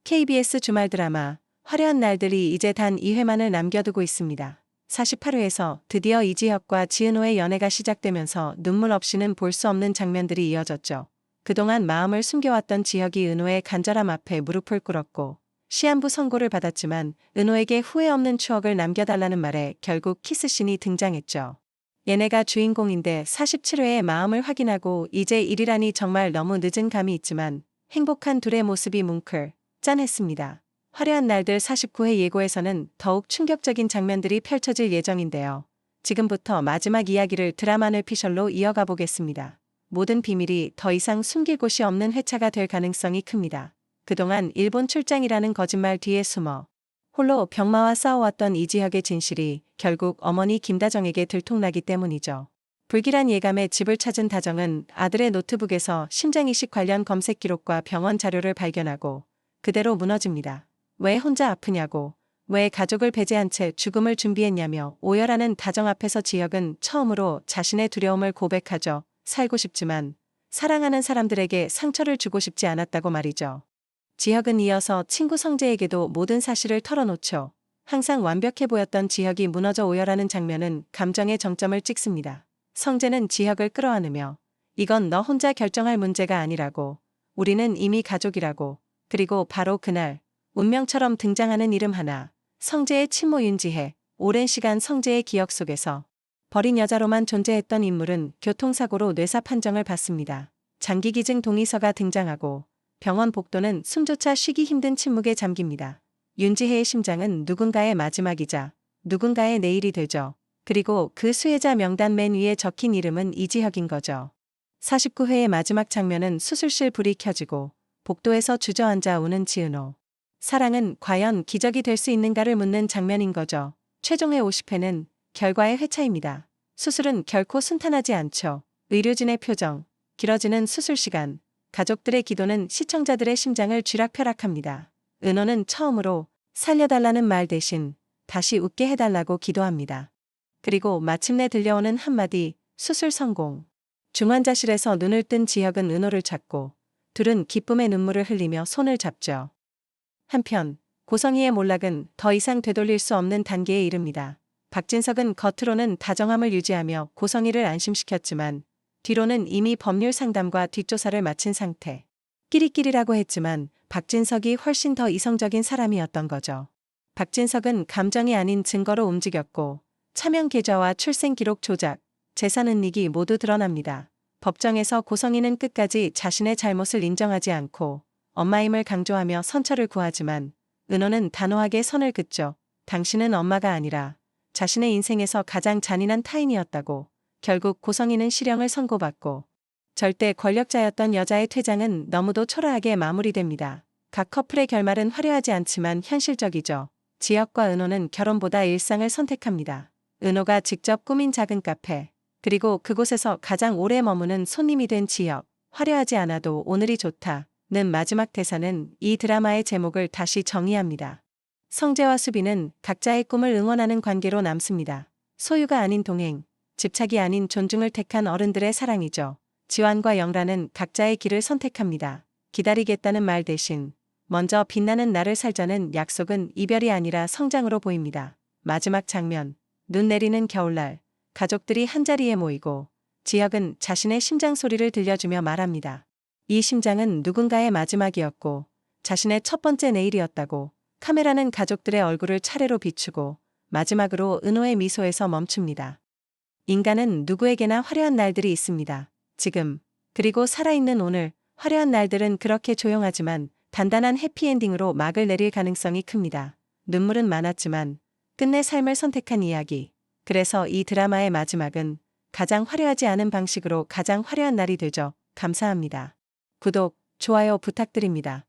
KBS 주말 드라마 화려한 날들이 이제 단 2회만을 남겨두고 있습니다. 48회에서 드디어 이지혁과 지은호의 연애가 시작되면서 눈물 없이는 볼 수 없는 장면들이 이어졌죠. 그동안 마음을 숨겨왔던 지혁이 은호의 간절함 앞에 무릎을 꿇었고 시한부 선고를 받았지만 은호에게 후회 없는 추억을 남겨달라는 말에 결국 키스신이 등장했죠. 얘네가 주인공인데 47회에 마음을 확인하고 이제 일이라니 정말 너무 늦은 감이 있지만 행복한 둘의 모습이 뭉클 짠했습니다. 화려한 날들 49회 예고에서는 더욱 충격적인 장면들이 펼쳐질 예정인데요. 지금부터 마지막 이야기를 드라마 뇌피셜로 이어가 보겠습니다. 모든 비밀이 더 이상 숨길 곳이 없는 회차가 될 가능성이 큽니다. 그동안 일본 출장이라는 거짓말 뒤에 숨어 홀로 병마와 싸워왔던 이지혁의 진실이 결국 어머니 김다정에게 들통나기 때문이죠. 불길한 예감에 집을 찾은 다정은 아들의 노트북에서 심장이식 관련 검색 기록과 병원 자료를 발견하고 그대로 무너집니다. 왜 혼자 아프냐고, 왜 가족을 배제한 채 죽음을 준비했냐며 오열하는 다정 앞에서 지혁은 처음으로 자신의 두려움을 고백하죠. 살고 싶지만 사랑하는 사람들에게 상처를 주고 싶지 않았다고 말이죠. 지혁은 이어서 친구 성재에게도 모든 사실을 털어놓죠. 항상 완벽해 보였던 지혁이 무너져 오열하는 장면은 감정의 정점을 찍습니다. 성재는 지혁을 끌어안으며 이건 너 혼자 결정할 문제가 아니라고, 우리는 이미 가족이라고. 그리고 바로 그날 운명처럼 등장하는 이름 하나, 성재의 친모 윤지혜. 오랜 시간 성재의 기억 속에서 버린 여자로만 존재했던 인물은 교통사고로 뇌사 판정을 받습니다. 장기기증 동의서가 등장하고 병원 복도는 숨조차 쉬기 힘든 침묵에 잠깁니다. 윤지혜의 심장은 누군가의 마지막이자 누군가의 내일이 되죠. 그리고 그 수혜자 명단 맨 위에 적힌 이름은 이지혁인 거죠. 49회의 마지막 장면은 수술실 불이 켜지고 복도에서 주저앉아 우는 지은호. 사랑은 과연 기적이 될 수 있는가를 묻는 장면인 거죠. 최종회 50회는 결과의 회차입니다. 수술은 결코 순탄하지 않죠. 의료진의 표정, 길어지는 수술 시간, 가족들의 기도는 시청자들의 심장을 쥐락펴락합니다. 은호는 처음으로 살려달라는 말 대신 다시 웃게 해달라고 기도합니다. 그리고 마침내 들려오는 한마디, 수술 성공. 중환자실에서 눈을 뜬 지혁은 은호를 찾고 둘은 기쁨의 눈물을 흘리며 손을 잡죠. 한편 고성희의 몰락은 더 이상 되돌릴 수 없는 단계에 이릅니다. 박진석은 겉으로는 다정함을 유지하며 고성희를 안심시켰지만 뒤로는 이미 법률 상담과 뒷조사를 마친 상태. 끼리끼리라고 했지만 박진석이 훨씬 더 이성적인 사람이었던 거죠. 박진석은 감정이 아닌 증거로 움직였고 차명 계좌와 출생 기록 조작, 재산 은닉이 모두 드러납니다. 법정에서 고성희는 끝까지 자신의 잘못을 인정하지 않고 엄마임을 강조하며 선처를 구하지만 은호는 단호하게 선을 긋죠. 당신은 엄마가 아니라 자신의 인생에서 가장 잔인한 타인이었다고. 결국 고성희는 실형을 선고받고 절대 권력자였던 여자의 퇴장은 너무도 초라하게 마무리됩니다. 각 커플의 결말은 화려하지 않지만 현실적이죠. 지혁과 은호는 결혼보다 일상을 선택합니다. 은호가 직접 꾸민 작은 카페, 그리고 그곳에서 가장 오래 머무는 손님이 된 지혁. 화려하지 않아도 오늘이 좋다는 마지막 대사는 이 드라마의 제목을 다시 정의합니다. 성재와 수빈은 각자의 꿈을 응원하는 관계로 남습니다. 소유가 아닌 동행, 집착이 아닌 존중을 택한 어른들의 사랑이죠. 지환과 영란은 각자의 길을 선택합니다. 기다리겠다는 말 대신 먼저 빛나는 나를 살자는 약속은 이별이 아니라 성장으로 보입니다. 마지막 장면, 눈 내리는 겨울날, 가족들이 한자리에 모이고 지혁은 자신의 심장 소리를 들려주며 말합니다. 이 심장은 누군가의 마지막이었고 자신의 첫 번째 내일이었다고. 카메라는 가족들의 얼굴을 차례로 비추고 마지막으로 은호의 미소에서 멈춥니다. 인간은 누구에게나 화려한 날들이 있습니다. 지금, 그리고 살아있는 오늘. 화려한 날들은 그렇게 조용하지만 단단한 해피엔딩으로 막을 내릴 가능성이 큽니다. 눈물은 많았지만 끝내 삶을 선택한 이야기. 그래서 이 드라마의 마지막은 가장 화려하지 않은 방식으로 가장 화려한 날이 되죠. 감사합니다. 구독, 좋아요 부탁드립니다.